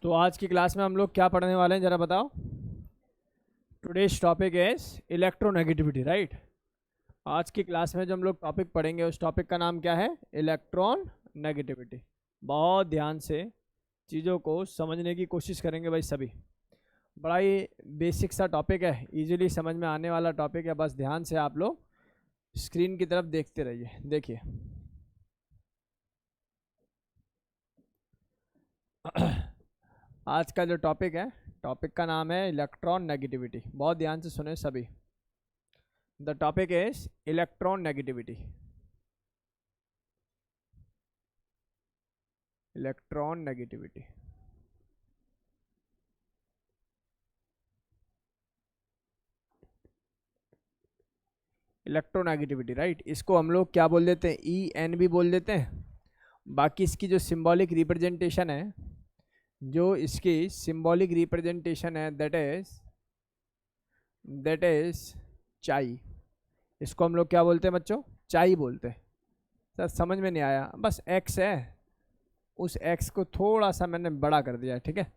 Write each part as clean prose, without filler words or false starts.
तो आज की क्लास में हम लोग क्या पढ़ने वाले हैं जरा बताओ। Today's topic is electronegativity, right. आज की क्लास में जो हम लोग टॉपिक पढ़ेंगे उस टॉपिक का नाम क्या है? Electron negativity. बहुत ध्यान से चीज़ों को समझने की कोशिश करेंगे भाई सभी। बड़ा ही बेसिक सा टॉपिक है, इजीली समझ में आने वाला टॉपिक है। बस ध्यान से आप लोग स्क्रीन की तरफ देखते रहिए। देखिए आज का जो टॉपिक है, टॉपिक का नाम है इलेक्ट्रॉन नेगेटिविटी। बहुत ध्यान से सुने सभी। The topic is electron negativity. Electron negativity. Electronegativity, right. इसको हम लोग क्या बोल देते हैं? EN भी बोल देते हैं। बाकी इसकी जो सिंबॉलिक रिप्रेजेंटेशन है, जो इसकी सिंबॉलिक रिप्रेजेंटेशन है, दैट इज चाई। इसको हम लोग क्या बोलते हैं बच्चों? चाई बोलते हैं। सर समझ में नहीं आया, बस एक्स है, उस एक्स को थोड़ा सा मैंने बड़ा कर दिया है, ठीक है।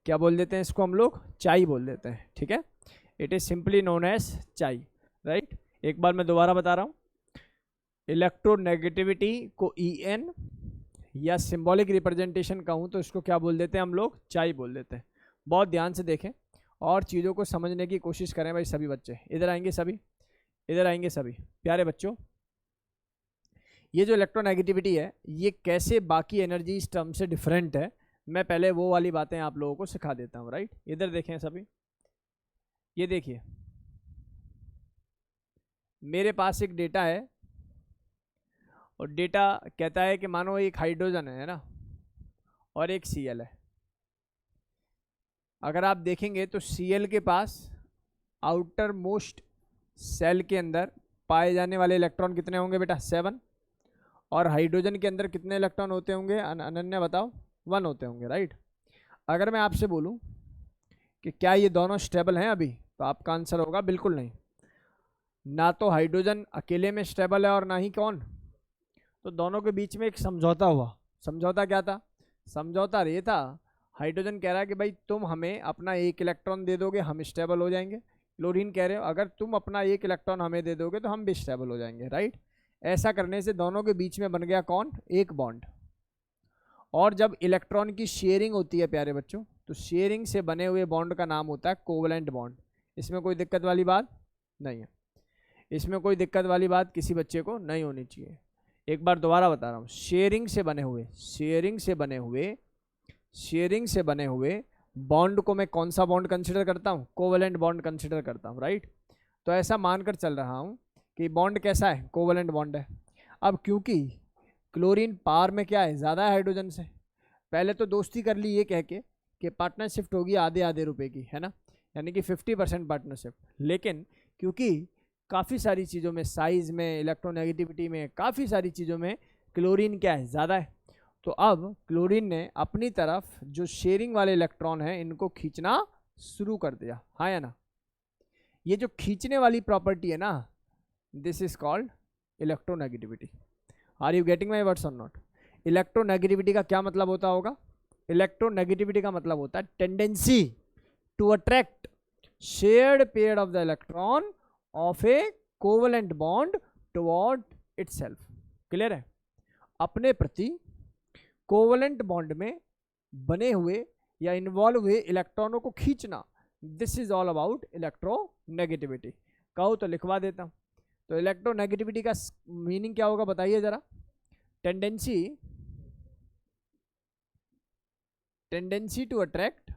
क्या बोल देते हैं इसको? हम लोग चाई बोल देते हैं, ठीक है। It is simply known as chai, right. एक बार मैं दोबारा बता रहा हूँ, इलेक्ट्रोनेगेटिविटी को EN या सिंबॉलिक रिप्रेजेंटेशन कहूँ तो इसको क्या बोल देते हैं हम लोग? चाई बोल देते हैं। बहुत ध्यान से देखें और चीज़ों को समझने की कोशिश करें भाई सभी बच्चे। इधर आएंगे सभी, इधर आएंगे सभी प्यारे बच्चों। ये जो इलेक्ट्रोनेगेटिविटी है ये कैसे बाकी एनर्जी टर्म से डिफरेंट है, मैं पहले वो वाली बातें आप लोगों को सिखा देता हूँ, राइट। इधर देखें सभी, ये देखिए मेरे पास एक डेटा है और डेटा कहता है कि मानो एक हाइड्रोजन है ना, और एक Cl है। अगर आप देखेंगे तो Cl के पास आउटर मोस्ट सेल के अंदर पाए जाने वाले इलेक्ट्रॉन कितने होंगे बेटा? 7। और हाइड्रोजन के अंदर कितने इलेक्ट्रॉन होते होंगे अनन्या बताओ? 1 होते होंगे, राइट। अगर मैं आपसे बोलूं कि क्या ये दोनों स्टेबल हैं अभी, तो आपका आंसर होगा बिल्कुल नहीं। ना तो हाइड्रोजन अकेले में स्टेबल है और ना ही कौन। तो दोनों के बीच में एक समझौता हुआ। समझौता क्या था? समझौता ये था, हाइड्रोजन कह रहा है कि भाई तुम हमें अपना 1 इलेक्ट्रॉन दे दोगे हम स्टेबल हो जाएंगे। क्लोरीन कह रहे हो अगर तुम अपना 1 इलेक्ट्रॉन हमें दे दोगे तो हम भी स्टेबल हो जाएंगे, राइट। ऐसा करने से दोनों के बीच में बन गया कौन? एक बॉन्ड। और जब इलेक्ट्रॉन की शेयरिंग होती है प्यारे बच्चों, तो शेयरिंग से बने हुए बॉन्ड का नाम होता है कोवलेंट बॉन्ड। इसमें कोई दिक्कत वाली बात नहीं है, इसमें कोई दिक्कत वाली बात किसी बच्चे को नहीं होनी चाहिए। एक बार दोबारा बता रहा हूँ, शेयरिंग से बने हुए बॉन्ड को मैं कौन सा बॉन्ड कंसिडर करता हूँ? कोवलेंट बॉन्ड कंसिडर करता हूँ, राइट। तो ऐसा मानकर चल रहा हूँ कि बॉन्ड कैसा है? कोवलेंट बॉन्ड है। अब क्योंकि क्लोरीन पावर में क्या है? ज़्यादा है हाइड्रोजन से। पहले तो दोस्ती कर ली ये कह के कि पार्टनरशिप होगी आधे आधे रुपए की, है ना, यानी कि 50% पार्टनरशिप। लेकिन क्योंकि काफ़ी सारी चीज़ों में, साइज़ में, इलेक्ट्रोनेगेटिविटी में, काफ़ी सारी चीज़ों में क्लोरीन क्या है? ज़्यादा है। तो अब क्लोरीन ने अपनी तरफ जो शेयरिंग वाले इलेक्ट्रॉन हैं इनको खींचना शुरू कर दिया, हाँ या ना। ये जो खींचने वाली प्रॉपर्टी है ना, this is called electronegativity. Are you getting my words और नॉट? इलेक्ट्रोनेगेटिविटी का क्या मतलब होता होगा? इलेक्ट्रोनेगेटिविटी का मतलब होता है tendency to attract shared pair of the electron of a covalent bond toward itself. Clear है? अपने प्रति कोवलेंट बॉन्ड में बने हुए या इन्वॉल्व हुए इलेक्ट्रॉनों को खींचना, this is all about electronegativity. कहो तो लिखवा देता हूं। तो इलेक्ट्रोनेगेटिविटी का मीनिंग क्या होगा बताइए जरा? Tendency to attract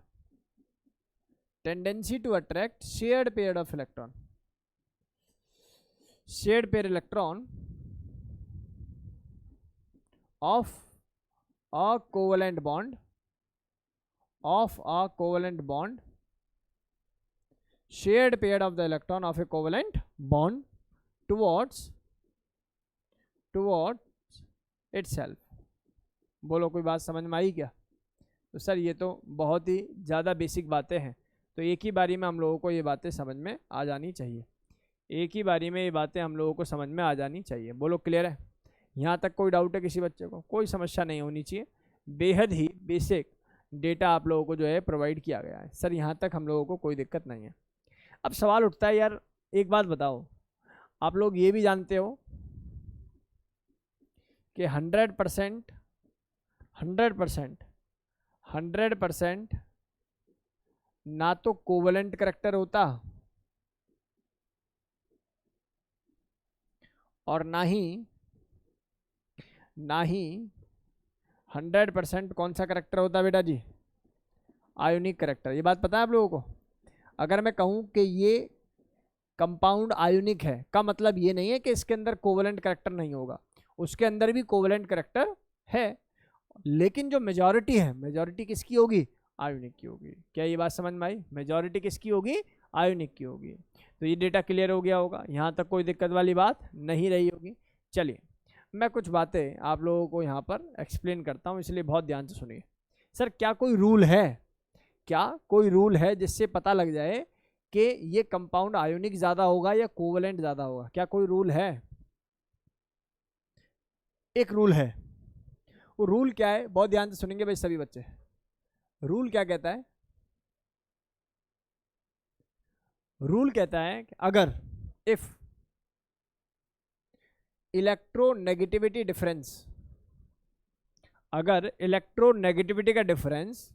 shared pair of electron, shared pair electron of a covalent bond, shared pair of the electron of a covalent bond towards itself। बोलो कोई बात समझ में आई क्या? तो सर ये तो बहुत ही ज़्यादा बेसिक बातें हैं, तो एक ही बारी में हम लोगों को ये बातें समझ में आ जानी चाहिए। एक ही बारी में ये बातें हम लोगों को समझ में आ जानी चाहिए। बोलो क्लियर है? यहाँ तक कोई डाउट है किसी बच्चे को? कोई समस्या नहीं होनी चाहिए। बेहद ही बेसिक डेटा आप लोगों को जो है प्रोवाइड किया गया है। सर यहाँ तक हम लोगों को कोई दिक्कत नहीं है। अब सवाल उठता है यार, एक बात बताओ, आप लोग ये भी जानते हो कि 100% 100% ना तो कोवलेंट करेक्टर होता और ना ही 100% कौन सा करेक्टर होता बेटा जी, आयोनिक करेक्टर। ये बात पता है आप लोगों को? अगर मैं कहूं कि ये कंपाउंड आयोनिक है का मतलब ये नहीं है कि इसके अंदर कोवलेंट करेक्टर नहीं होगा, उसके अंदर भी कोवलेंट करेक्टर है, लेकिन जो मेजॉरिटी है, मेजॉरिटी किसकी होगी, आयोनिक की होगी। क्या ये बात समझ में आई? मेजॉरिटी किसकी होगी, आयोनिक की होगी। तो ये डेटा क्लियर हो गया होगा, यहाँ तक कोई दिक्कत वाली बात नहीं रही होगी। चलिए मैं कुछ बातें आप लोगों को यहाँ पर एक्सप्लेन करता हूँ, इसलिए बहुत ध्यान से सुनिए। सर क्या कोई रूल है, क्या कोई रूल है जिससे पता लग जाए कि ये कंपाउंड आयोनिक ज़्यादा होगा या कोवलेंट ज़्यादा होगा? क्या कोई रूल है? एक रूल है। वो रूल क्या है, बहुत ध्यान से सुनेंगे भाई सभी बच्चे। रूल क्या कहता है? रूल कहता है कि अगर इफ इलेक्ट्रोनेगेटिविटी डिफरेंस, अगर इलेक्ट्रोनेगेटिविटी का डिफरेंस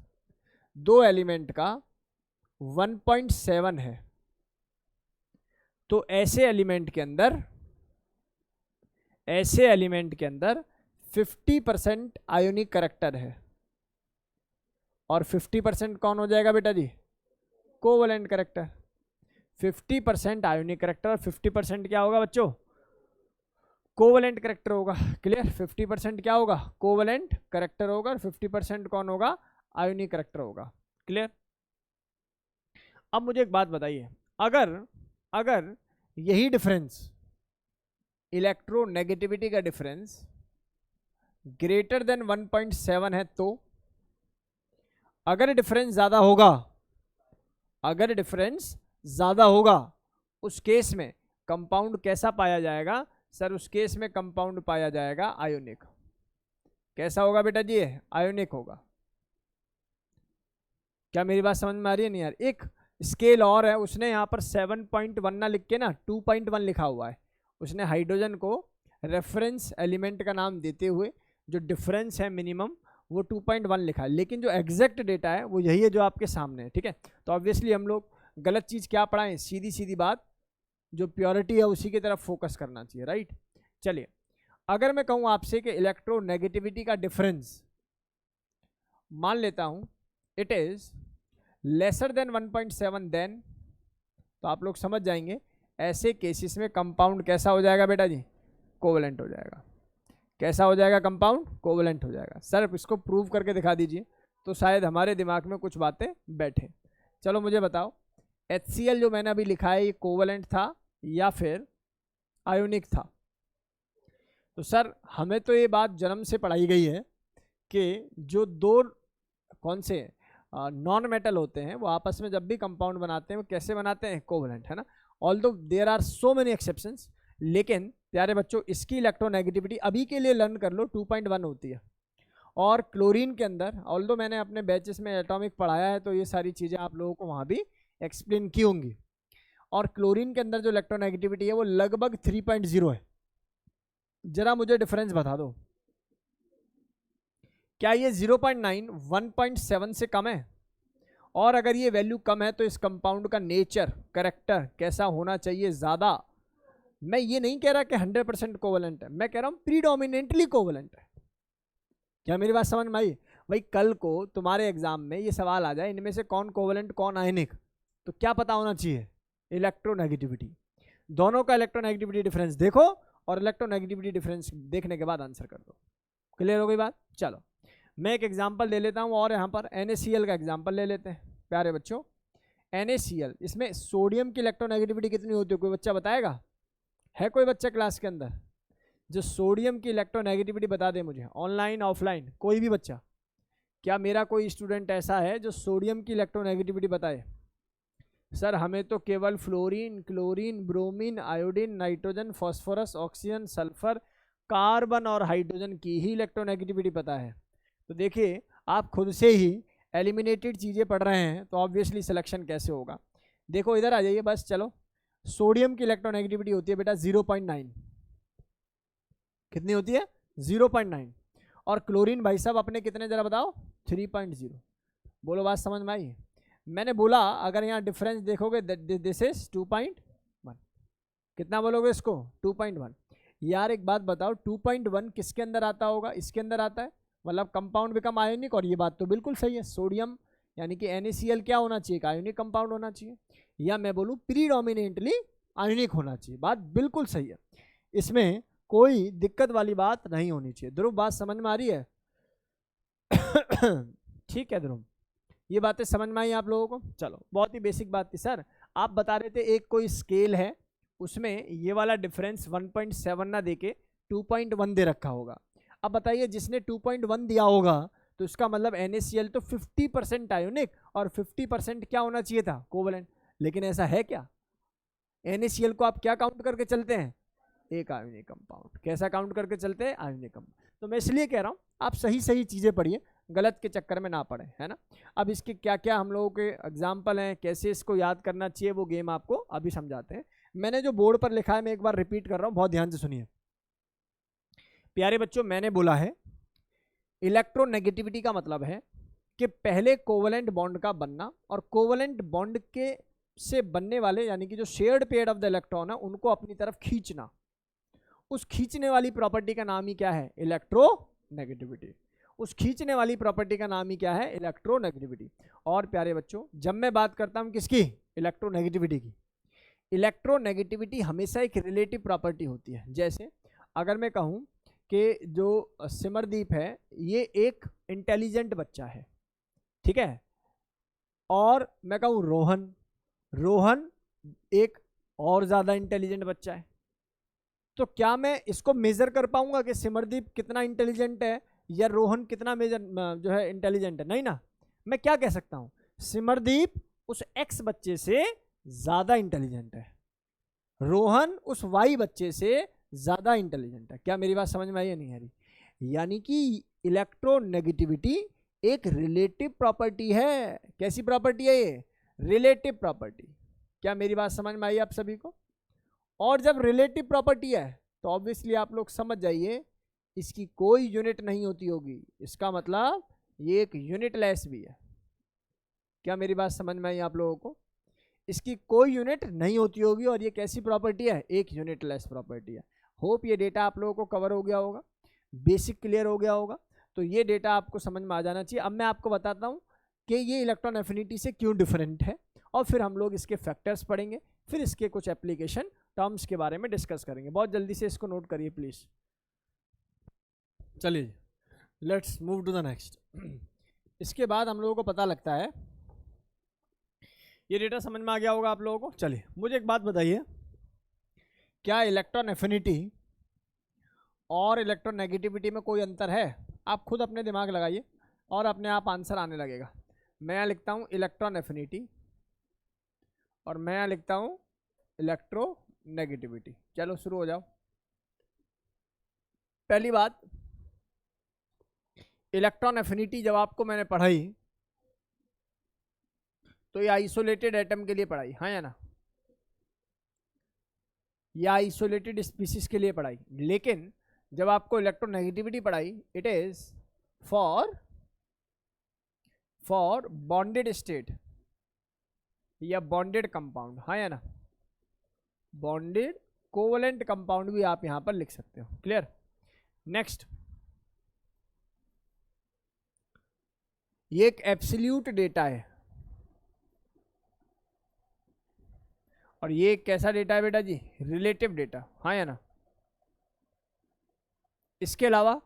दो एलिमेंट का 1.7 है, तो ऐसे एलिमेंट के अंदर 50% आयोनिक करेक्टर है, और 50% कौन हो जाएगा बेटा जी, कोवलेंट करेक्टर। 50% आयोनिक करेक्टर और 50% क्या होगा बच्चों, कोवलेंट करेक्टर होगा। क्लियर? 50% क्या होगा, कोवलेंट करेक्टर होगा, और 50% कौन होगा, आयोनिक करेक्टर होगा। क्लियर? अब मुझे एक बात बताइए, अगर यही डिफरेंस, इलेक्ट्रोनेगेटिविटी का डिफरेंस ग्रेटर देन 1.7 है, तो अगर डिफरेंस ज्यादा होगा, अगर डिफरेंस ज्यादा होगा, उस केस में कंपाउंड कैसा पाया जाएगा? सर उस केस में कंपाउंड पाया जाएगा आयोनिक। कैसा होगा बेटा जी? आयोनिक होगा। क्या मेरी बात समझ में आ रही है? नहीं यार, एक स्केल और है, उसने यहाँ पर 7.1 ना लिख के ना 2.1 लिखा हुआ है। उसने हाइड्रोजन को रेफरेंस एलिमेंट का नाम देते हुए जो डिफरेंस है मिनिमम वो 2.1 लिखा है, लेकिन जो एग्जैक्ट डेटा है वो यही है जो आपके सामने है। ठीक है, तो ऑब्वियसली हम लोग गलत चीज़ क्या पढ़ाएं, सीधी सीधी बात, जो प्योरिटी है उसी की तरफ फोकस करना चाहिए। राइट? चलिए, अगर मैं कहूँ आपसे कि इलेक्ट्रोनेगेटिविटी का डिफरेंस मान लेता हूँ it is lesser than 1.7, then तो आप लोग समझ जाएंगे ऐसे केसेस में कंपाउंड कैसा हो जाएगा बेटा जी, कोवलेंट हो जाएगा। कैसा हो जाएगा कंपाउंड? कोवलेंट हो जाएगा। सर इसको प्रूव करके दिखा दीजिए, तो शायद हमारे दिमाग में कुछ बातें बैठे। चलो मुझे बताओ, HCl जो मैंने अभी लिखा है ये कोवलेंट था या फिर आयोनिक था? तो सर हमें तो ये बात जन्म से पढ़ाई गई है कि जो दो कौन से नॉन मेटल होते हैं वो आपस में जब भी कंपाउंड बनाते हैं वो कैसे बनाते हैं, कोवलेंट, है ना। Although there are so many exceptions, लेकिन प्यारे बच्चों इसकी इलेक्ट्रोनेगेटिविटी अभी के लिए लर्न कर लो 2.1 होती है। और क्लोरीन के अंदर, ऑल्दो मैंने अपने बैचेस में एटॉमिक पढ़ाया है तो ये सारी चीज़ें आप लोगों को वहाँ भी एक्सप्लेन की होंगी। और क्लोरीन के अंदर जो इलेक्ट्रोनेगेटिविटी है वो लगभग 3.0 है। जरा मुझे डिफरेंस बता दो, क्या ये 0.9 1.7 से कम है? और अगर ये वैल्यू कम है तो इस कंपाउंड का नेचर, करेक्टर कैसा होना चाहिए, ज़्यादा। मैं ये नहीं कह रहा कि 100% कोवलेंट है, मैं कह रहा हूँ प्रीडोमिनेंटली कोवलेंट है। क्या मेरी बात समझ में आई? भाई कल को तुम्हारे एग्जाम में ये सवाल आ जाए इनमें से कौन कोवलेंट कौन आयनिक, तो क्या पता होना चाहिए? इलेक्ट्रोनेगेटिविटी। दोनों का इलेक्ट्रोनेगेटिविटी डिफरेंस देखो और इलेक्ट्रोनेगेटिविटी डिफरेंस देखने के बाद आंसर कर दो। क्लियर हो गई बात? चलो मैं एक एग्जांपल ले लेता हूँ, और यहाँ पर NaCl का एग्जांपल ले लेते हैं। प्यारे बच्चों NaCl, इसमें सोडियम की इलेक्ट्रोनेगेटिविटी कितनी होती है, कोई बच्चा बताएगा? है कोई बच्चा क्लास के अंदर जो सोडियम की इलेक्ट्रोनेगेटिविटी बता दे मुझे, ऑनलाइन ऑफलाइन कोई भी बच्चा? क्या मेरा कोई स्टूडेंट ऐसा है जो सोडियम की इलेक्ट्रोनेगेटिविटी बताए? सर हमें तो केवल fluorine, chlorine, bromine, iodine, nitrogen, phosphorus, oxygen, sulphur, carbon और हाइड्रोजन की ही इलेक्ट्रोनेगेटिविटी पता है। तो देखिए आप खुद से ही एलिमिनेटेड चीज़ें पढ़ रहे हैं तो ऑब्वियसली सिलेक्शन कैसे होगा। देखो इधर आ जाइए बस, चलो। सोडियम की इलेक्ट्रोनेगेटिविटी होती है बेटा 0.9, कितनी होती है 0.9, और क्लोरीन भाई साहब अपने कितने जरा बताओ 3.0। बोलो बात समझ में आई। मैंने बोला अगर यहाँ डिफरेंस देखोगे दिस इज 2.1, कितना बोलोगे इसको 2.1। यार एक बात बताओ 2.1 किसके अंदर आता होगा, इसके अंदर आता है, मतलब कंपाउंड बिकम आयोनिक, और ये बात तो बिल्कुल सही है। सोडियम यानी कि NaCl क्या होना चाहिए, एक आयोनिक कंपाउंड होना चाहिए, या मैं बोलूँ प्रीडोमिनेंटली आयोनिक होना चाहिए। बात बिल्कुल सही है, इसमें कोई दिक्कत वाली बात नहीं होनी चाहिए। ध्रुव बात समझ में आ रही है? ठीक है ध्रुव, ये बातें समझ में आई आप लोगों को? चलो, बहुत ही बेसिक बात थी सर। आप बता रहे थे एक कोई स्केल है उसमें ये वाला डिफरेंस 1.7 ना देके 2.1 दे रखा होगा। अब बताइए जिसने 2.1 दिया होगा तो इसका मतलब NaCl तो 50% आयोनिक और 50% क्या होना चाहिए था, कोवलेंट। लेकिन ऐसा है क्या? NaCl को आप क्या काउंट करके चलते हैं, एक आयोनिक कंपाउंड। कैसा काउंट करके चलते हैं, आयोनिक कंपाउंड। तो मैं इसलिए कह रहा हूँ आप सही सही चीज़ें पढ़िए, गलत के चक्कर में ना पड़े, है ना। अब इसके क्या क्या हम लोगों के एग्जाम्पल हैं, कैसे इसको याद करना चाहिए, वो गेम आपको अभी समझाते हैं। मैंने जो बोर्ड पर लिखा है मैं एक बार रिपीट कर रहा हूँ, बहुत ध्यान से सुनिए प्यारे बच्चों। मैंने बोला है इलेक्ट्रोनेगेटिविटी का मतलब है कि पहले कोवलेंट बॉन्ड का बनना और कोवलेंट बॉन्ड के से बनने वाले यानी कि जो shared pair of the electron है उनको अपनी तरफ खींचना। उस खींचने वाली प्रॉपर्टी का नाम ही क्या है, इलेक्ट्रोनेगेटिविटी। उस खींचने वाली प्रॉपर्टी का नाम ही क्या है, इलेक्ट्रोनेगेटिविटी। और प्यारे बच्चों जब मैं बात करता हूं किसकी, इलेक्ट्रोनेगेटिविटी की, इलेक्ट्रोनेगेटिविटी हमेशा एक रिलेटिव प्रॉपर्टी होती है। जैसे अगर मैं कहूं कि जो सिमरदीप है ये एक इंटेलिजेंट बच्चा है, ठीक है, और मैं कहूं रोहन एक और ज्यादा इंटेलिजेंट बच्चा है, तो क्या मैं इसको मेजर कर पाऊंगा कि सिमरदीप कितना इंटेलिजेंट है या रोहन कितना जो है इंटेलिजेंट है? नहीं ना। मैं क्या कह सकता हूं, सिमरदीप उस एक्स बच्चे से ज्यादा इंटेलिजेंट है, रोहन उस वाई बच्चे से ज्यादा इंटेलिजेंट है। क्या मेरी बात समझ में आई या नहीं आ रही? यानी कि इलेक्ट्रोनेगेटिविटी एक रिलेटिव प्रॉपर्टी है। कैसी प्रॉपर्टी है ये, रिलेटिव प्रॉपर्टी। क्या मेरी बात समझ में आई आप सभी को? और जब रिलेटिव प्रॉपर्टी है तो ऑब्वियसली आप लोग समझ जाइए इसकी कोई यूनिट नहीं होती होगी, इसका मतलब ये एक यूनिटलेस भी है। क्या मेरी बात समझ में आई आप लोगों को? इसकी कोई यूनिट नहीं होती होगी और ये कैसी प्रॉपर्टी है, एक यूनिटलेस प्रॉपर्टी है। होप ये डेटा आप लोगों को कवर हो गया होगा, बेसिक क्लियर हो गया होगा। तो ये डेटा आपको समझ में आ जाना चाहिए। अब मैं आपको बताता हूँ कि ये इलेक्ट्रॉन एफिनिटी से क्यों डिफरेंट है, और फिर हम लोग इसके फैक्टर्स पढ़ेंगे, फिर इसके कुछ एप्लीकेशन टर्म्स के बारे में डिस्कस करेंगे। बहुत जल्दी से इसको नोट करिए प्लीज। चलिए let's move to the next. इसके बाद हम लोगों को पता लगता है, ये डेटा समझ में आ गया होगा आप लोगों को। चलिए मुझे एक बात बताइए, क्या इलेक्ट्रॉन एफिनिटी और इलेक्ट्रॉन नेगेटिविटी में कोई अंतर है? आप खुद अपने दिमाग लगाइए और अपने आप आंसर आने लगेगा। मैं यहाँ लिखता हूँ इलेक्ट्रॉन एफिनिटी और मैं यहाँ लिखता हूँ इलेक्ट्रोनेगेटिविटी। चलो शुरू हो जाओ। पहली बात, इलेक्ट्रॉन एफिनिटी जब आपको मैंने पढ़ाई तो ये आइसोलेटेड एटम के लिए पढ़ाई, हाँ या ना, या आइसोलेटेड स्पीसीज के लिए पढ़ाई। लेकिन जब आपको इलेक्ट्रोनेगेटिविटी पढ़ाई it is for bonded state या बॉन्डेड कंपाउंड, हाँ या ना, बॉन्डेड कोवलेंट कंपाउंड भी आप यहां पर लिख सकते हो। क्लियर? नेक्स्ट, ये एक एब्सोल्यूट डेटा है और ये एक कैसा डेटा है बेटा जी, रिलेटिव डेटा, हाँ या ना। इसके अलावा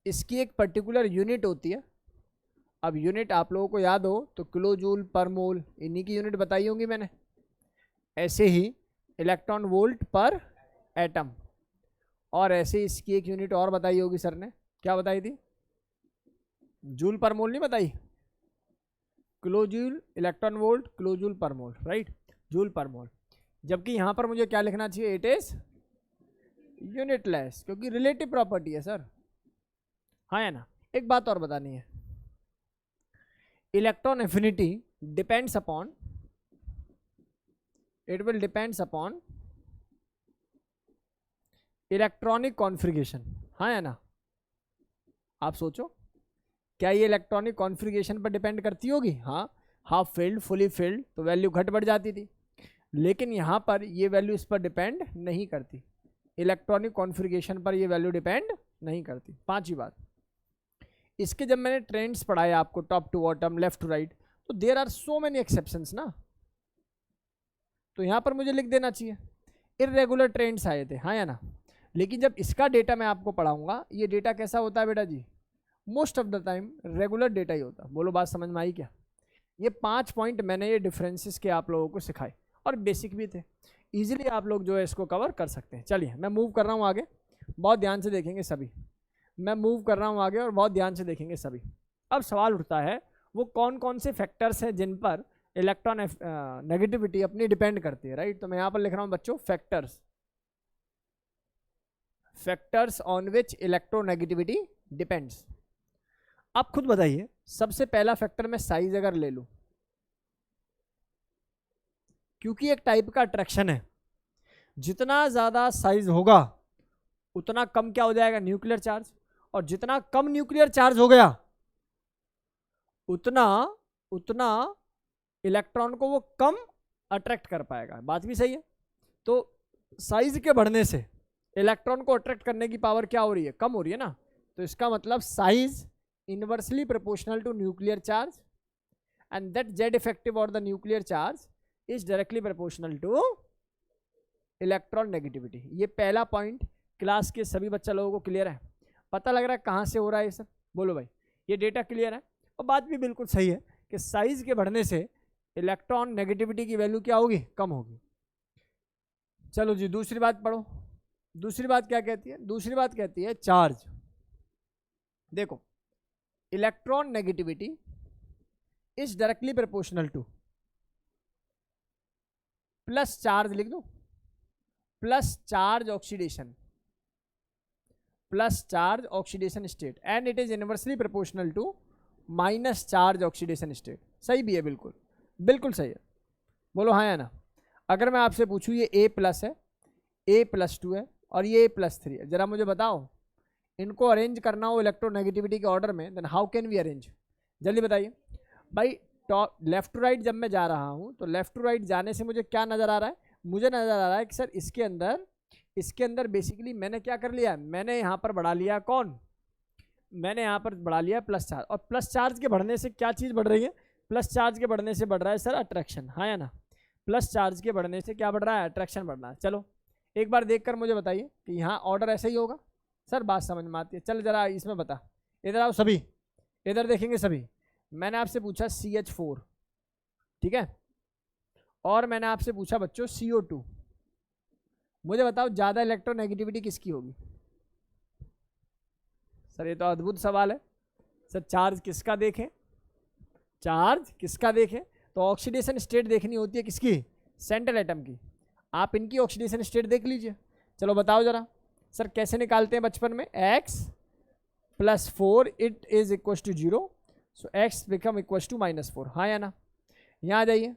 इसकी एक पर्टिकुलर यूनिट होती है। अब यूनिट आप लोगों को याद हो तो किलो जूल पर मोल, इन्हीं की यूनिट बताई होंगी मैंने। ऐसे ही इलेक्ट्रॉन वोल्ट पर एटम, और ऐसे इसकी एक यूनिट और बताई होगी सर ने, क्या बताई थी? जूल पर मोल नहीं बताई, kilojoule electron volt kilojoule per mole, right, joule per मोल। जबकि यहां पर मुझे क्या लिखना चाहिए, इट इज यूनिटलेस, क्योंकि रिलेटिव प्रॉपर्टी है सर, हाँ या ना। एक बात और बतानी है, electron affinity depends upon, it will depends upon electronic configuration, हाँ या ना? आप सोचो, क्या ये इलेक्ट्रॉनिक कॉन्फ़िगरेशन पर डिपेंड करती होगी? हाँ, हाफ फिल्ड, फुली फिल्ड तो वैल्यू घट बढ़ जाती थी, लेकिन यहाँ पर ये वैल्यू इस पर डिपेंड नहीं करती, इलेक्ट्रॉनिक कॉन्फ़िगरेशन पर ये वैल्यू डिपेंड नहीं करती। पांचवी बात, इसके जब मैंने ट्रेंड्स पढ़ाए आपको, top to bottom, left to right, तो there are so many exceptions ना, तो यहाँ पर मुझे लिख देना चाहिए इर्रेगुलर ट्रेंड्स आए थे, हाँ या ना? लेकिन जब इसका डेटा मैं आपको पढ़ाऊंगा, ये डेटा कैसा होता है बेटा जी? Most of the time regular data ही होता है। बोलो बात समझ में आई क्या? ये 5 पॉइंट मैंने ये डिफरेंसेस के आप लोगों को सिखाए और बेसिक भी थे, इजीली आप लोग जो है इसको कवर कर सकते हैं। चलिए मैं मूव कर रहा हूँ आगे, बहुत ध्यान से देखेंगे सभी, मैं मूव कर रहा हूँ आगे और बहुत ध्यान से देखेंगे सभी। अब सवाल उठता है वो कौन कौन से फैक्टर्स हैं जिन पर इलेक्ट्रॉन नेगेटिविटी अपनी डिपेंड करती है, राइट? तो मैं यहाँ पर लिख रहा हूँ बच्चों factors, factors on which electronegativity depends. आप खुद बताइए, सबसे पहला फैक्टर मैं साइज अगर ले लूं, क्योंकि एक टाइप का अट्रैक्शन है, जितना ज्यादा साइज होगा उतना कम क्या हो जाएगा? न्यूक्लियर चार्ज, और जितना कम न्यूक्लियर चार्ज हो गया उतना उतना इलेक्ट्रॉन को वो कम अट्रैक्ट कर पाएगा। बात भी सही है। तो साइज के बढ़ने से इलेक्ट्रॉन को अट्रैक्ट करने की पावर क्या हो रही है? कम हो रही है ना। तो इसका मतलब size inversely proportional to nuclear charge and that Z effective और the nuclear charge is directly proportional to electronegativity. ये पहला पॉइंट क्लास के सभी बच्चा लोगों को क्लियर है? पता लग रहा है कहाँ से हो रहा है ये सब? बोलो भाई, ये डेटा क्लियर है? और बात भी बिल्कुल सही है कि साइज के बढ़ने से इलेक्ट्रॉन नेगेटिविटी की वैल्यू क्या होगी? कम होगी। चलो जी दूसरी बात पढ़ो। दूसरी बात क्या कहती है? दूसरी बात कहती है चार्ज। देखो, electronegativity is directly proportional to plus charge, लिख दो, plus charge oxidation, plus charge oxidation state, and it is inversely proportional to minus charge oxidation state. सही भी है, बिल्कुल बिल्कुल सही है। बोलो हाँ या ना? अगर मैं आपसे पूछूं ये A प्लस है, A+2 है और ये A+3 है, जरा मुझे बताओ इनको अरेंज करना हो इलेक्ट्रोनेगेटिविटी के ऑर्डर में, then how can we arrange? जल्दी बताइए भाई। टॉप लेफ्ट टू राइट जब मैं जा रहा हूँ तो लेफ्ट टू राइट जाने से मुझे क्या नज़र आ रहा है? मुझे नज़र आ रहा है कि सर इसके अंदर बेसिकली मैंने क्या कर लिया? मैंने यहाँ पर बढ़ा लिया, कौन? मैंने यहाँ पर बढ़ा लिया प्लस चार्ज, और प्लस चार्ज के बढ़ने से क्या चीज़ बढ़ रही है? प्लस चार्ज के बढ़ने से बढ़ रहा है सर अट्रैक्शन, हाँ या ना? प्लस चार्ज के बढ़ने से क्या बढ़ रहा है? अट्रैक्शन बढ़ रहा है। चलो एक बार देखकर मुझे बताइए कि यहाँ ऑर्डर ऐसा ही होगा? सर बात समझ में आती है। चल जरा इसमें बता, इधर आओ सभी, इधर देखेंगे सभी। मैंने आपसे पूछा CH4, ठीक है, और मैंने आपसे पूछा बच्चों CO2। मुझे बताओ ज़्यादा इलेक्ट्रोनेगेटिविटी किसकी होगी? सर ये तो अद्भुत सवाल है। सर चार्ज किसका देखें? चार्ज किसका देखें? तो ऑक्सीडेशन स्टेट देखनी होती है किसकी? सेंट्रल एटम की। आप इनकी ऑक्सीडेशन स्टेट देख लीजिए। चलो बताओ जरा, सर कैसे निकालते हैं बचपन में? x+4 it is equal to 0, so x become equal to -4, हाँ या ना? यहाँ आ जाइए,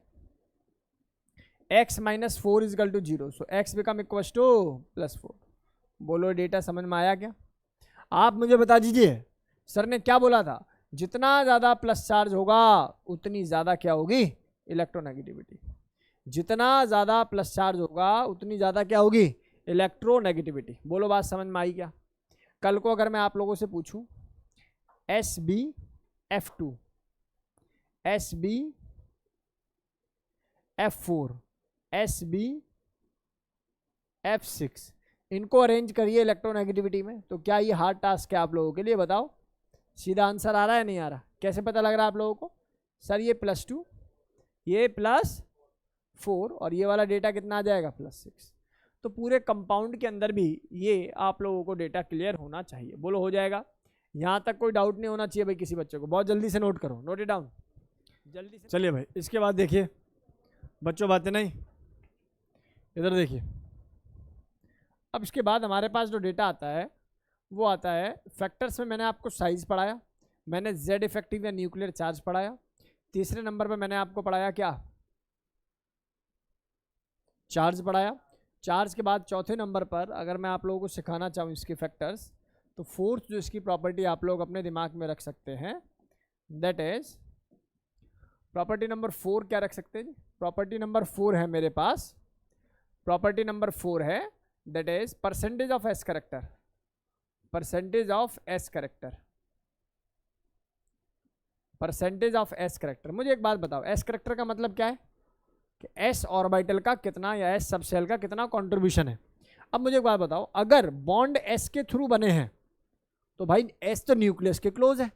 x - 4 is equal to 0, so x become equal to +4। बोलो डेटा समझ में आया क्या? आप मुझे बता दीजिए, सर ने क्या बोला था? जितना ज़्यादा प्लस चार्ज होगा उतनी ज़्यादा क्या होगी? इलेक्ट्रोनेगेटिविटी। जितना ज़्यादा प्लस चार्ज होगा उतनी ज़्यादा क्या होगी? इलेक्ट्रोनेगेटिविटी। बोलो बात समझ में आई क्या? कल को अगर मैं आप लोगों से पूछूं SbF2, SbF4, SbF6, इनको अरेंज करिए इलेक्ट्रोनेगेटिविटी में, तो क्या ये हार्ड टास्क है आप लोगों के लिए? बताओ, सीधा आंसर आ रहा है नहीं आ रहा? कैसे पता लग रहा है आप लोगों को? सर ये +2, ये +4 और ये वाला डेटा कितना आ जाएगा? +6। तो पूरे कंपाउंड के अंदर भी ये आप लोगों को डेटा क्लियर होना चाहिए। बोलो हो जाएगा? यहाँ तक कोई डाउट नहीं होना चाहिए भाई किसी बच्चे को। बहुत जल्दी से नोट करो, नोट इट डाउन जल्दी से। चलिए भाई, इसके बाद देखिए बच्चों, बातें नहीं, इधर देखिए। अब इसके बाद हमारे पास जो डेटा आता है वो आता है फैक्टर्स में। मैंने आपको साइज पढ़ाया, मैंने जेड इफेक्टिव या न्यूक्लियर चार्ज पढ़ाया, तीसरे नंबर पे मैंने आपको पढ़ाया क्या, चार्ज पढ़ाया। चार्ज के बाद चौथे नंबर पर अगर मैं आप लोगों को सिखाना चाहूँ इसके फैक्टर्स, तो फोर्थ जो इसकी प्रॉपर्टी आप लोग अपने दिमाग में रख सकते हैं, दैट इज प्रॉपर्टी नंबर 4 क्या रख सकते हैं जी? प्रॉपर्टी नंबर 4 है मेरे पास, प्रॉपर्टी नंबर 4 है that is percentage of s character, percentage of s character, percentage of s character. मुझे एक बात बताओ, एस करेक्टर का मतलब क्या है कि एस ऑर्बिटल का कितना या एस सबसेल का कितना कंट्रीब्यूशन है। अब मुझे एक बात बताओ, अगर बॉन्ड एस के थ्रू बने हैं तो भाई एस तो न्यूक्लियस के क्लोज है,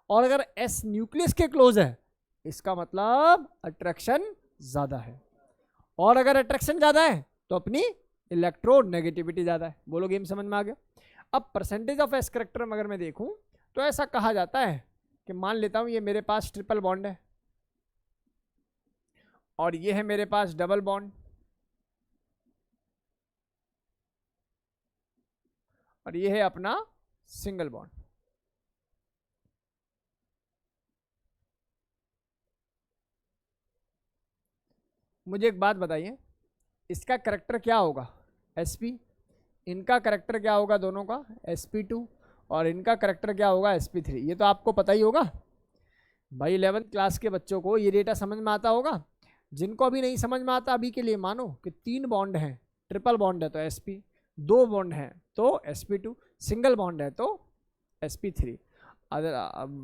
और अगर एस न्यूक्लियस के क्लोज है इसका मतलब अट्रैक्शन ज्यादा है, और अगर अट्रैक्शन ज्यादा है तो अपनी इलेक्ट्रोनेगेटिविटी ज्यादा है। बोलो गेम समझ में आ गया। अब परसेंटेज ऑफ एस करेक्टर में अगर मैं देखूं तो ऐसा कहा जाता है कि मान लेता हूं ये मेरे पास ट्रिपल बॉन्ड है और ये है मेरे पास डबल बॉन्ड, और ये है अपना सिंगल बॉन्ड। मुझे एक बात बताइए, इसका करैक्टर क्या होगा, sp, इनका करैक्टर क्या होगा दोनों का, sp2, और इनका करैक्टर क्या होगा, sp3। ये तो आपको पता ही होगा भाई, 11th क्लास के बच्चों को ये डेटा समझ में आता होगा। जिनको अभी नहीं समझ में आता, अभी के लिए मानो कि 3 बॉन्ड हैं, ट्रिपल बॉन्ड है तो sp, 2 बॉन्ड हैं तो sp2, सिंगल बॉन्ड है तो sp3।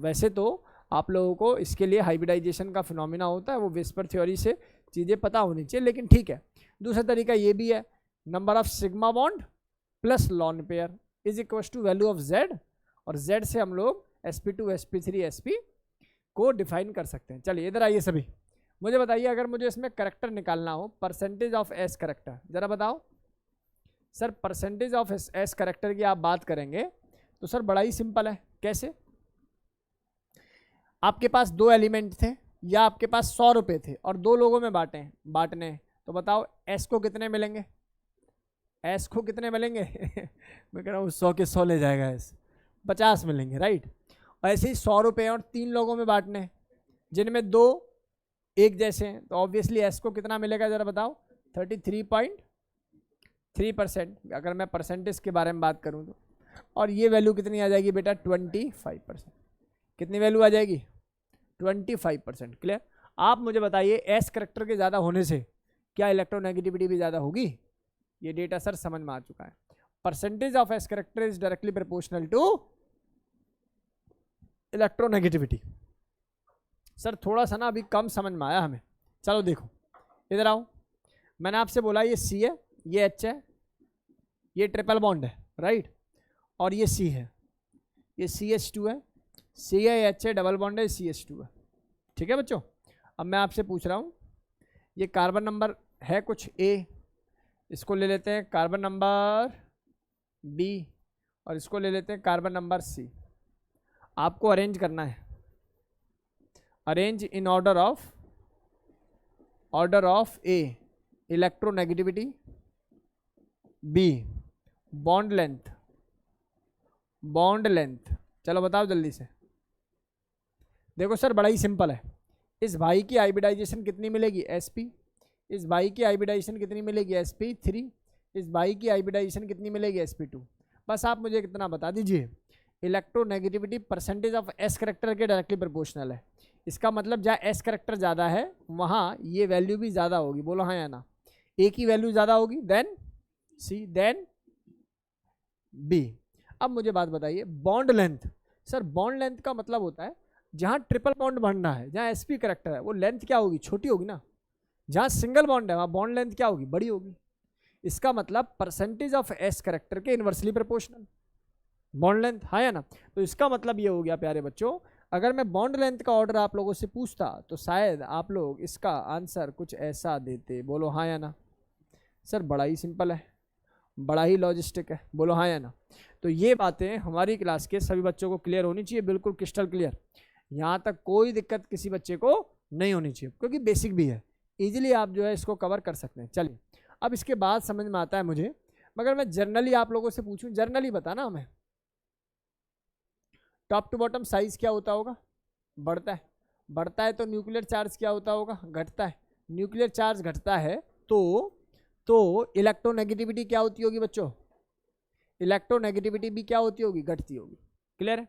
वैसे तो आप लोगों को इसके लिए हाइब्रिडाइजेशन का फिनोमिना होता है, वो विस्पर थ्योरी से चीज़ें पता होनी चाहिए, लेकिन ठीक है। दूसरा तरीका ये भी है, number of sigma bond plus lone pair is equal to value of z, और z से हम लोग sp2, sp3, sp को डिफाइन कर सकते हैं। चलिए इधर आइए सभी, मुझे बताइए अगर मुझे इसमें करेक्टर निकालना हो, परसेंटेज ऑफ एस करेक्टर, जरा बताओ sir. Percentage of s character की आप बात करेंगे तो सर बड़ा ही सिंपल है। कैसे? आपके पास 2 एलिमेंट थे या आपके पास 100 रुपये थे और 2 लोगों में बांटने, तो बताओ एस को कितने मिलेंगे, एस को कितने मिलेंगे मैं कह रहा हूँ 100 के 100 ले जाएगा एस, 50 मिलेंगे, राइट। और ऐसे ही 100 रुपये और 3 लोगों में बांटने, जिनमें 2 एक जैसे हैं, तो ऑब्वियसली एस को कितना मिलेगा जरा बताओ, 33.3%, अगर मैं परसेंटेज के बारे में बात करूँ तो। और ये वैल्यू कितनी आ जाएगी बेटा, 25%। कितनी वैल्यू आ जाएगी, 25%। क्लियर? आप मुझे बताइए एस करेक्टर के ज़्यादा होने से क्या इलेक्ट्रोनेगेटिविटी भी ज़्यादा होगी? ये डेटा सर समझ में आ चुका है। Percentage of s character is directly proportional to electronegativity. Sir थोड़ा सा ना अभी कम समझ में आया हमें। चलो देखो इधर आओ, मैंने आपसे बोला ये सी है, ये एच है, ये ट्रिपल बॉन्ड है, राइट, और ये सी है, ये CH2 है, सी है, एच है, डबल बॉन्ड है, CH2 है। ठीक है बच्चों, अब मैं आपसे पूछ रहा हूँ, ये कार्बन नंबर है कुछ A, इसको ले लेते हैं कार्बन नंबर B, और इसको ले लेते हैं कार्बन नंबर C। आपको अरेंज करना है, arrange in order of A electronegativity, B bond length. चलो बताओ जल्दी से। देखो सर बड़ा ही सिंपल है, इस भाई की हाइब्रिडाइजेशन कितनी मिलेगी, sp, इस भाई की हाइब्रिडाइजेशन कितनी मिलेगी, sp3, इस भाई की हाइब्रिडाइजेशन कितनी मिलेगी, sp2। बस आप मुझे कितना बता दीजिए, electronegativity percentage of s character के डायरेक्टली प्रोपोर्शनल है। इसका मतलब जहाँ एस करेक्टर ज़्यादा है वहाँ ये वैल्यू भी ज़्यादा होगी। बोलो हाँ या ना, ए की वैल्यू ज़्यादा होगी देन सी देन बी। अब मुझे बात बताइए bond length. Sir bond length का मतलब होता है जहाँ ट्रिपल बॉन्ड बनना है, जहाँ sp करेक्टर है, वो लेंथ क्या होगी, छोटी होगी ना। जहाँ सिंगल बॉन्ड है वहाँ बॉन्ड लेंथ क्या होगी, बड़ी होगी। इसका मतलब परसेंटेज ऑफ एस करेक्टर के इनवर्सली प्रोपोर्शनल बॉन्ड लेंथ, हाँ या ना। तो इसका मतलब ये हो गया प्यारे बच्चों, अगर मैं बॉन्ड लेंथ का ऑर्डर आप लोगों से पूछता तो शायद आप लोग इसका आंसर कुछ ऐसा देते। बोलो हाँ या ना। सर बड़ा ही सिंपल है, बड़ा ही लॉजिस्टिक है। बोलो हाँ या ना। तो ये बातें हमारी क्लास के सभी बच्चों को क्लियर होनी चाहिए, बिल्कुल क्रिस्टल क्लियर। यहाँ तक कोई दिक्कत किसी बच्चे को नहीं होनी चाहिए, क्योंकि बेसिक भी है, इजीली आप जो है इसको कवर कर सकते हैं। चलिए अब इसके बाद समझ में आता है मुझे, मगर मैं जर्नली आप लोगों से पूछूं, जर्नली बताना हमें टॉप टू बॉटम साइज क्या होता होगा, बढ़ता है। बढ़ता है तो न्यूक्लियर चार्ज क्या होता होगा, घटता है। न्यूक्लियर चार्ज घटता है तो इलेक्ट्रोनेगेटिविटी क्या होती होगी बच्चों, इलेक्ट्रोनेगेटिविटी भी क्या होती होगी, घटती होगी। क्लियर है।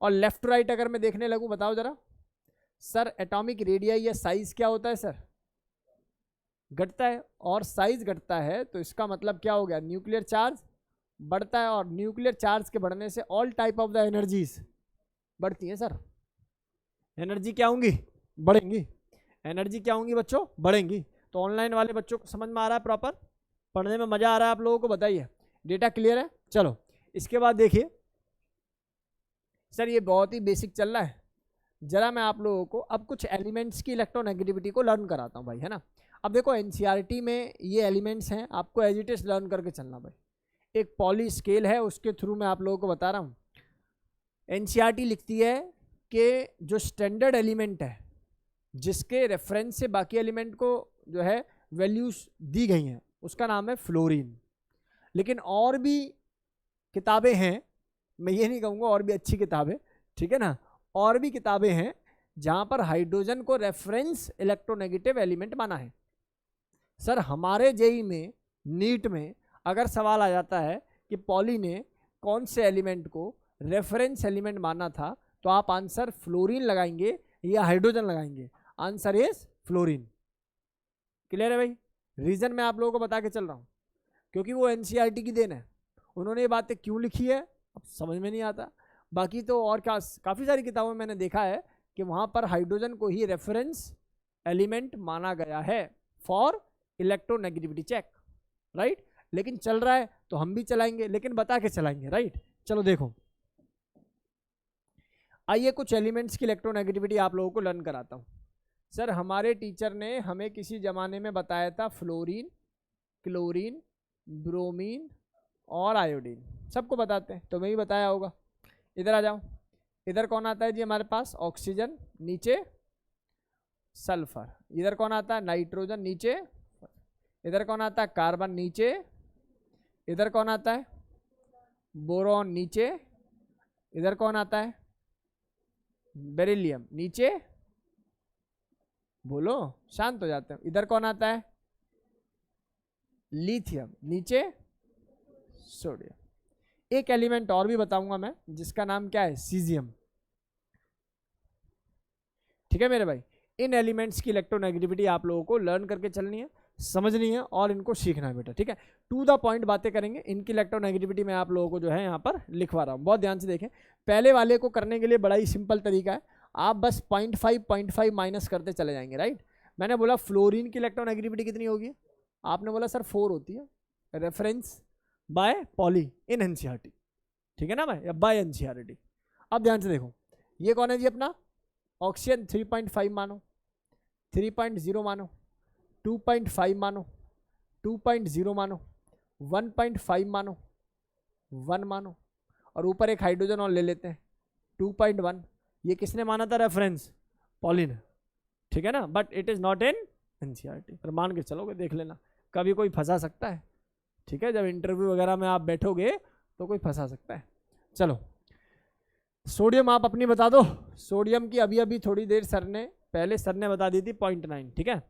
और लेफ्ट टू राइट अगर मैं देखने लगूं, बताओ जरा सर, एटॉमिक रेडियस या साइज क्या होता है सर, घटता है। और साइज घटता है तो इसका मतलब क्या हो गया, न्यूक्लियर चार्ज बढ़ता है। और न्यूक्लियर चार्ज के बढ़ने से all type of the energies बढ़ती हैं सर। एनर्जी क्या होंगी, बढ़ेंगी। एनर्जी क्या होंगी बच्चों, बढ़ेंगी। तो ऑनलाइन वाले बच्चों को समझ में आ रहा है, प्रॉपर पढ़ने में मजा आ रहा है आप लोगों को, बताइए डेटा क्लियर है। चलो इसके बाद देखिए सर, ये बहुत ही बेसिक चल रहा है। जरा मैं आप लोगों को अब कुछ एलिमेंट्स की इलेक्ट्रोनेगेटिविटी को लर्न कराता हूँ भाई, है ना। अब देखो एनसीईआरटी में ये एलिमेंट्स हैं, आपको एज इट इज लर्न करके चलना भाई। एक पॉली स्केल है, उसके थ्रू मैं आप लोगों को बता रहा हूँ। एनसीईआरटी लिखती है कि जो स्टैंडर्ड एलिमेंट है, जिसके रेफरेंस से बाकी एलिमेंट को जो है वैल्यूज दी गई हैं, उसका नाम है फ्लोरीन। लेकिन और भी किताबें हैं, मैं ये नहीं कहूँगा और भी अच्छी किताबें, ठीक है ना, और भी किताबें हैं जहाँ पर हाइड्रोजन को रेफरेंस इलेक्ट्रोनेगेटिव एलिमेंट माना है। सर हमारे जेई में, नीट में अगर सवाल आ जाता है कि पॉली ने कौन से एलिमेंट को रेफरेंस एलिमेंट माना था, तो आप आंसर फ्लोरीन लगाएंगे या हाइड्रोजन लगाएंगे, आंसर इज फ्लोरीन। क्लियर है भाई। रीजन मैं आप लोगों को बता के चल रहा हूँ, क्योंकि वो एनसीईआरटी की देन है। उन्होंने ये बातें क्यों लिखी है अब समझ में नहीं आता। बाकी तो और क्या, काफ़ी सारी किताबों में मैंने देखा है कि वहाँ पर हाइड्रोजन को ही रेफरेंस एलिमेंट माना गया है फॉर इलेक्ट्रोनेगेटिविटी चेक, राइट। लेकिन चल रहा है तो हम भी चलाएंगे, लेकिन बता के चलाएंगे, राइट। चलो देखो, आइए कुछ एलिमेंट्स की इलेक्ट्रोनेगेटिविटी आप लोगों को लर्न कराता हूँ। सर हमारे टीचर ने हमें किसी ज़माने में बताया था फ्लोरीन, क्लोरीन, ब्रोमीन और आयोडीन, सबको बताते हैं, तो मैं भी बताया होगा। इधर आ जाओ, इधर कौन आता है जी हमारे पास, ऑक्सीजन, नीचे सल्फर। इधर कौन आता है, नाइट्रोजन, नीचे। इधर कौन आता है, कार्बन, नीचे। इधर कौन आता है, बोरॉन, नीचे। इधर कौन आता है, बेरिलियम, नीचे। बोलो, शांत हो जाते हैं। इधर कौन आता है, लिथियम, नीचे सोडियम। एक एलिमेंट और भी बताऊंगा मैं, जिसका नाम क्या है, सीजियम। ठीक है मेरे भाई। इन एलिमेंट्स की इलेक्ट्रोनेगेटिविटी आप लोगों को लर्न करके चलनी है, समझनी है और इनको सीखना है बेटा, ठीक है। टू द पॉइंट बातें करेंगे। इनकी इलेक्ट्रोनेगेटिविटी मैं आप लोगों को जो है यहाँ पर लिखवा रहा हूँ, बहुत ध्यान से देखें। पहले वाले को करने के लिए बड़ा ही सिंपल तरीका है, आप बस 0.5 माइनस करते चले जाएंगे, राइट। मैंने बोला फ्लोरीन की इलेक्ट्रोनेगेटिविटी कितनी होगी, आपने बोला सर 4 होती है, reference by Pauli in NCERT, ठीक है ना भाई, बाय एनसीईआरटी। अब ध्यान से देखो, ये कौन है जी अपना ऑक्सीजन, 3.5 मानो, 3.0 मानो, 2.5 मानो, 2.0 मानो, 1.5 मानो, 1 मानो, और ऊपर एक हाइड्रोजन और ले लेते हैं 2.1। ये किसने माना था रेफरेंस, पॉली ने, ठीक है ना, but it is not in NCERT. पर मान के चलोगे, देख लेना कभी कोई फंसा सकता है, ठीक है। जब इंटरव्यू वगैरह में आप बैठोगे तो कोई फंसा सकता है। चलो सोडियम आप अपनी बता दो। सोडियम की अभी अभी थोड़ी देर पहले सर ने बता दी थी 0.9, ठीक है।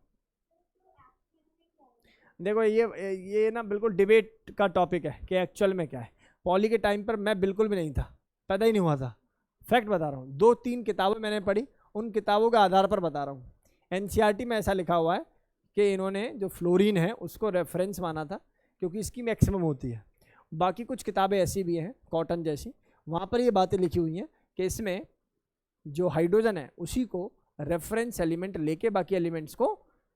देखो ये ना बिल्कुल डिबेट का टॉपिक है कि एक्चुअल में क्या है। पॉली के टाइम पर मैं बिल्कुल भी नहीं था, पैदा ही नहीं हुआ था, फैक्ट बता रहा हूँ। 2-3 किताबें मैंने पढ़ी, उन किताबों के आधार पर बता रहा हूँ। एनसीईआरटी में ऐसा लिखा हुआ है कि इन्होंने जो फ्लोरीन है उसको रेफरेंस माना था, क्योंकि इसकी मैक्सिमम होती है। बाकी कुछ किताबें ऐसी भी हैं, कॉटन जैसी, वहाँ पर ये बातें लिखी हुई हैं कि इसमें जो हाइड्रोजन है उसी को रेफरेंस एलिमेंट लेके बाकी एलिमेंट्स को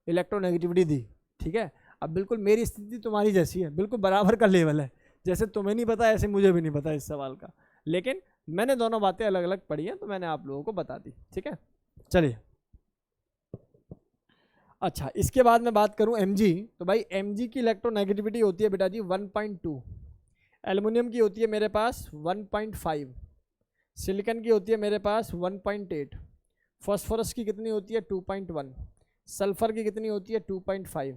इलेक्ट्रोनेगेटिविटी दी, ठीक है। अब बिल्कुल मेरी स्थिति तुम्हारी जैसी है, बिल्कुल बराबर का लेवल है। जैसे तुम्हें नहीं पता ऐसे मुझे भी नहीं पता इस सवाल का, लेकिन मैंने दोनों बातें अलग अलग पढ़ी हैं तो मैंने आप लोगों को बता दी, ठीक है। चलिए अच्छा, इसके बाद मैं बात करूं Mg, तो भाई Mg की इलेक्ट्रोनेगेटिविटी होती है बेटा जी 1.2। एल्युमिनियम की होती है मेरे पास 1.5, सिलिकॉन की होती है मेरे पास 1.8, फॉस्फोरस की कितनी होती है 2.1, सल्फर की कितनी होती है 2.5,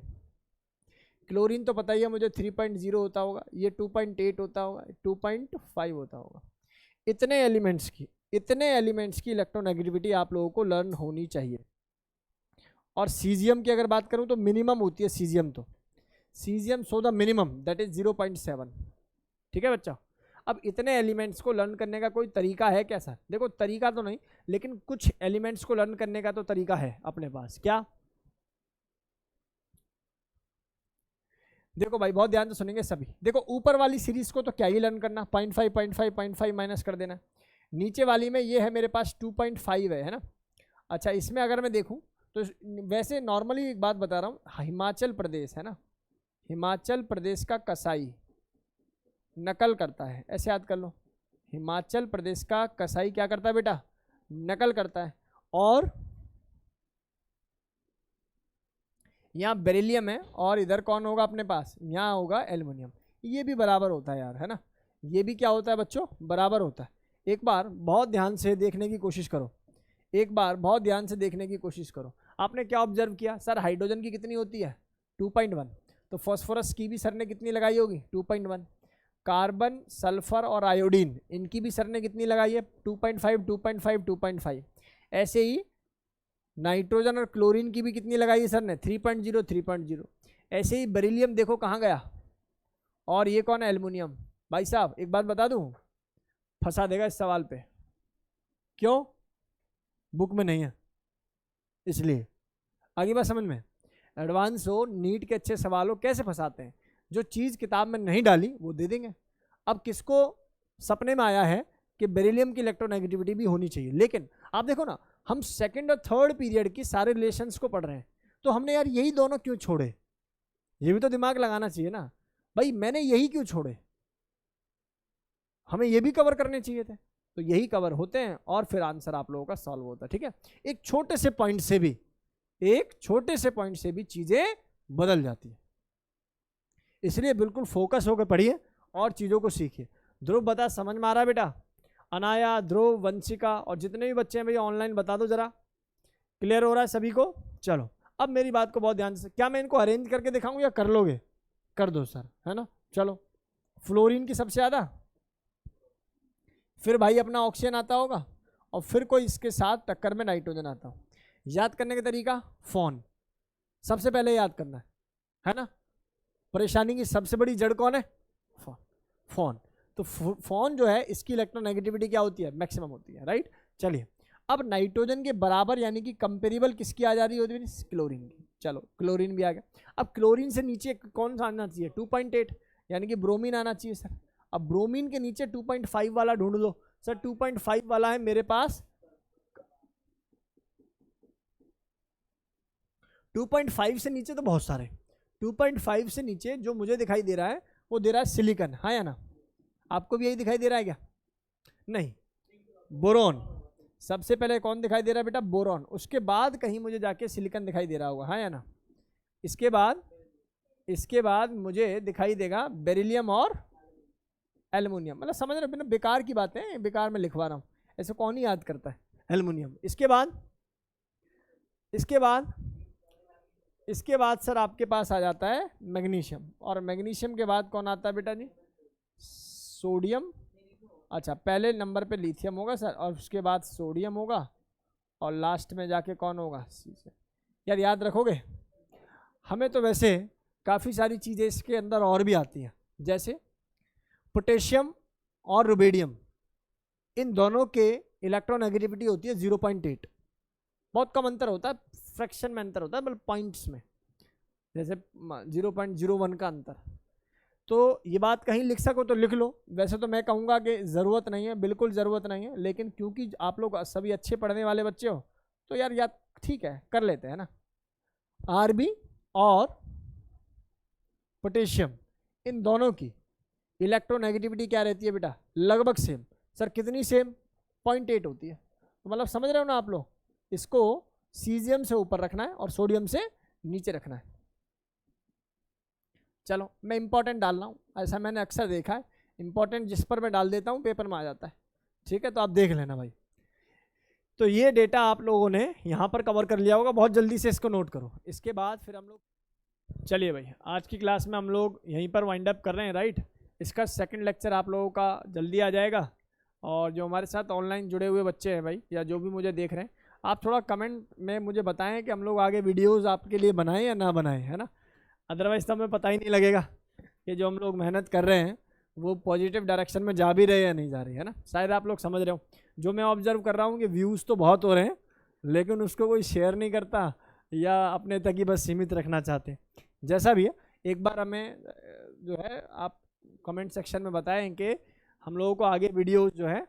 क्लोरीन तो पता ही है मुझे 3.0 होता होगा, ये 2.8 होता होगा, 2.5 होता होगा। इतने एलिमेंट्स की इतने एलिमेंट्स की इलेक्ट्रोनेगेटिविटी आप लोगों को लर्न होनी चाहिए। और सीजियम की अगर बात करूं तो मिनिमम होती है सीजियम, तो caesium so the minimum that is 0.7। ठीक है बच्चा। अब इतने एलिमेंट्स को लर्न करने का कोई तरीका है क्या सर? देखो तरीका तो नहीं, लेकिन कुछ एलिमेंट्स को लर्न करने का तो तरीका है अपने पास। क्या? देखो भाई बहुत ध्यान से सुनेंगे सभी। देखो ऊपर वाली सीरीज को तो क्या ही लर्न करना, 0.5 0.5 0.5 माइनस कर देना। नीचे वाली में ये है मेरे पास 2.5 है ना। अच्छा इसमें अगर मैं देखूं तो वैसे नॉर्मली एक बात बता रहा हूँ, हिमाचल प्रदेश है ना, हिमाचल प्रदेश का कसाई नकल करता है, ऐसे याद कर लो। हिमाचल प्रदेश का कसाई क्या करता है बेटा? नकल करता है। और यहाँ बेरिलियम है और इधर कौन होगा अपने पास? यहाँ होगा एल्युमिनियम। ये भी बराबर होता है यार, है ना। ये भी क्या होता है बच्चों? बराबर होता है। एक बार बहुत ध्यान से देखने की कोशिश करो, एक बार बहुत ध्यान से देखने की कोशिश करो। आपने क्या ऑब्जर्व किया? सर हाइड्रोजन की कितनी होती है? 2.1। तो फास्फोरस की भी सर ने कितनी लगाई होगी? 2.1। कार्बन, सल्फर और आयोडीन इनकी भी सर ने कितनी लगाई है? 2.5 2.5 2.5। ऐसे ही नाइट्रोजन और क्लोरीन की भी कितनी लगाई है सर ने? 3.0 3.0। ऐसे ही बेरिलियम देखो कहाँ गया, और ये कौन है? एल्युमिनियम। भाई साहब एक बात बता दूं, फंसा देगा इस सवाल पे। क्यों? बुक में नहीं है इसलिए। आगे बात समझ में? एडवांस हो, नीट के अच्छे सवाल हो, कैसे फंसाते हैं? जो चीज़ किताब में नहीं डाली वो दे देंगे। अब किसको सपने में आया है कि बेरिलियम की इलेक्ट्रोनेगेटिविटी भी होनी चाहिए, लेकिन आप देखो ना, हम सेकंड और थर्ड पीरियड की सारे रिलेशंस को पढ़ रहे हैं, तो हमने यार यही दोनों क्यों छोड़े? ये भी तो दिमाग लगाना चाहिए ना भाई, मैंने यही क्यों छोड़े? हमें ये भी कवर करने चाहिए थे। तो यही कवर होते हैं और फिर आंसर आप लोगों का सॉल्व होता है। ठीक है, एक छोटे से पॉइंट से भी, एक छोटे से पॉइंट से भी चीजें बदल जाती है। इसलिए बिल्कुल फोकस होकर पढ़िए और चीजों को सीखिए। ध्रुव बता, समझ में आ रहा है बेटा? अनाया, ध्रुव, वंशिका और जितने भी बच्चे हैं भैया ऑनलाइन बता दो जरा, क्लियर हो रहा है सभी को? चलो अब मेरी बात को बहुत ध्यान से, क्या मैं इनको अरेंज करके दिखाऊं या कर लोगे? कर दो सर, है ना। चलो फ्लोरीन की सबसे ज्यादा, फिर भाई अपना ऑक्सीजन आता होगा, और फिर कोई इसके साथ टक्कर में नाइट्रोजन आता हो। याद करने का तरीका, फोन सबसे पहले याद करना है ना। परेशानी की सबसे बड़ी जड़ कौन है? फोन। फोन। तो फोन जो है इसकी इलेक्ट्रोनेगेटिविटी क्या होती है? मैक्सिमम होती है, राइट। चलिए अब नाइट्रोजन के बराबर यानी कि कंपेरेबल किसकी आ जा रही होती है? क्लोरीन की। चलो क्लोरीन भी आ गया। अब क्लोरीन से नीचे कौन सा आना चाहिए? 2.8 यानी कि ब्रोमीन आना चाहिए सर। अब ब्रोमीन के नीचे 2.5 वाला ढूंढ लो सर। 2.5 वाला है मेरे पास, 2.5 से नीचे तो बहुत सारे। 2.5 से नीचे जो मुझे दिखाई दे रहा है वो दे रहा है सिलिकॉन, हाँ या ना? आपको भी यही दिखाई दे रहा है क्या? नहीं, बोरॉन। सबसे पहले कौन दिखाई दे रहा है बेटा? बोरॉन। उसके बाद कहीं मुझे जाके सिलिकॉन दिखाई दे रहा होगा, हाँ या ना? इसके बाद मुझे दिखाई देगा बेरिलियम और एल्युमिनियम। मतलब समझ रहे हो? बेकार की बात है, बेकार में लिखवा रहा हूँ, ऐसे कौन ही याद करता है? एल्युमिनियम। इसके बाद सर आपके पास आ जाता है मैग्नीशियम, और मैग्नीशियम के बाद कौन आता है बेटा जी? सोडियम। अच्छा पहले नंबर पे लिथियम होगा सर, और उसके बाद सोडियम होगा, और लास्ट में जाके कौन होगा? यार याद रखोगे? हमें तो वैसे काफ़ी सारी चीज़ें इसके अंदर और भी आती हैं, जैसे पोटेशियम और रुबेडियम, इन दोनों के इलेक्ट्रोनेगेटिविटी होती है 0.8। बहुत कम अंतर होता है, फ्रैक्शन में अंतर होता है, मतलब पॉइंट्स में, जैसे 0.01 का अंतर। तो ये बात कहीं लिख सको तो लिख लो। वैसे तो मैं कहूँगा कि ज़रूरत नहीं है, बिल्कुल ज़रूरत नहीं है, लेकिन क्योंकि आप लोग सभी अच्छे पढ़ने वाले बच्चे हो तो यार ठीक है कर लेते हैं ना। आरबी और पोटेशियम, इन दोनों की इलेक्ट्रोनेगेटिविटी क्या रहती है बेटा? लगभग सेम। सर कितनी सेम? 0.8 होती है। तो मतलब समझ रहे हो ना आप लोग? इसको सीजियम से ऊपर रखना है और सोडियम से नीचे रखना है। चलो मैं इंपॉर्टेंट डाल रहा हूँ, ऐसा मैंने अक्सर देखा है, इंपॉर्टेंट जिस पर मैं डाल देता हूँ पेपर में आ जाता है। ठीक है, तो आप देख लेना भाई। तो ये डेटा आप लोगों ने यहाँ पर कवर कर लिया होगा, बहुत जल्दी से इसको नोट करो। इसके बाद फिर हम लोग, चलिए भाई आज की क्लास में हम लोग यहीं पर वाइंड अप कर रहे हैं, राइट। इसका सेकंड लेक्चर आप लोगों का जल्दी आ जाएगा, और जो हमारे साथ ऑनलाइन जुड़े हुए बच्चे हैं भाई, या जो भी मुझे देख रहे हैं, आप थोड़ा कमेंट में मुझे बताएं कि हम लोग आगे वीडियोस आपके लिए बनाएं या ना बनाएं, है ना। अदरवाइज़ तो हमें पता ही नहीं लगेगा कि जो हम लोग मेहनत कर रहे हैं वो पॉजिटिव डायरेक्शन में जा भी रहे या नहीं जा रही, है ना। शायद आप लोग समझ रहे हो। जो मैं ऑब्जर्व कर रहा हूँ कि व्यूज़ तो बहुत हो रहे हैं लेकिन उसको कोई शेयर नहीं करता या अपने तक ही बस सीमित रखना चाहते। जैसा भी है, एक बार हमें जो है आप कमेंट सेक्शन में बताएं कि हम लोगों को आगे वीडियो जो है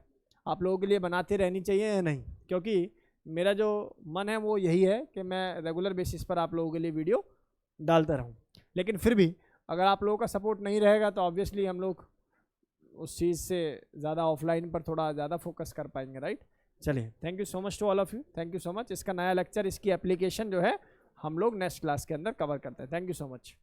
आप लोगों के लिए बनाती रहनी चाहिए या नहीं, क्योंकि मेरा जो मन है वो यही है कि मैं रेगुलर बेसिस पर आप लोगों के लिए वीडियो डालता रहूं। लेकिन फिर भी अगर आप लोगों का सपोर्ट नहीं रहेगा तो ऑब्वियसली हम लोग उस चीज़ से ज़्यादा ऑफलाइन पर थोड़ा ज़्यादा फोकस कर पाएंगे, राइट। चलिए, thank you so much to all of you, thank you so much. इसका नया लेक्चर, इसकी एप्लीकेशन जो है हम लोग नेक्स्ट क्लास के अंदर कवर करते हैं। Thank you so much.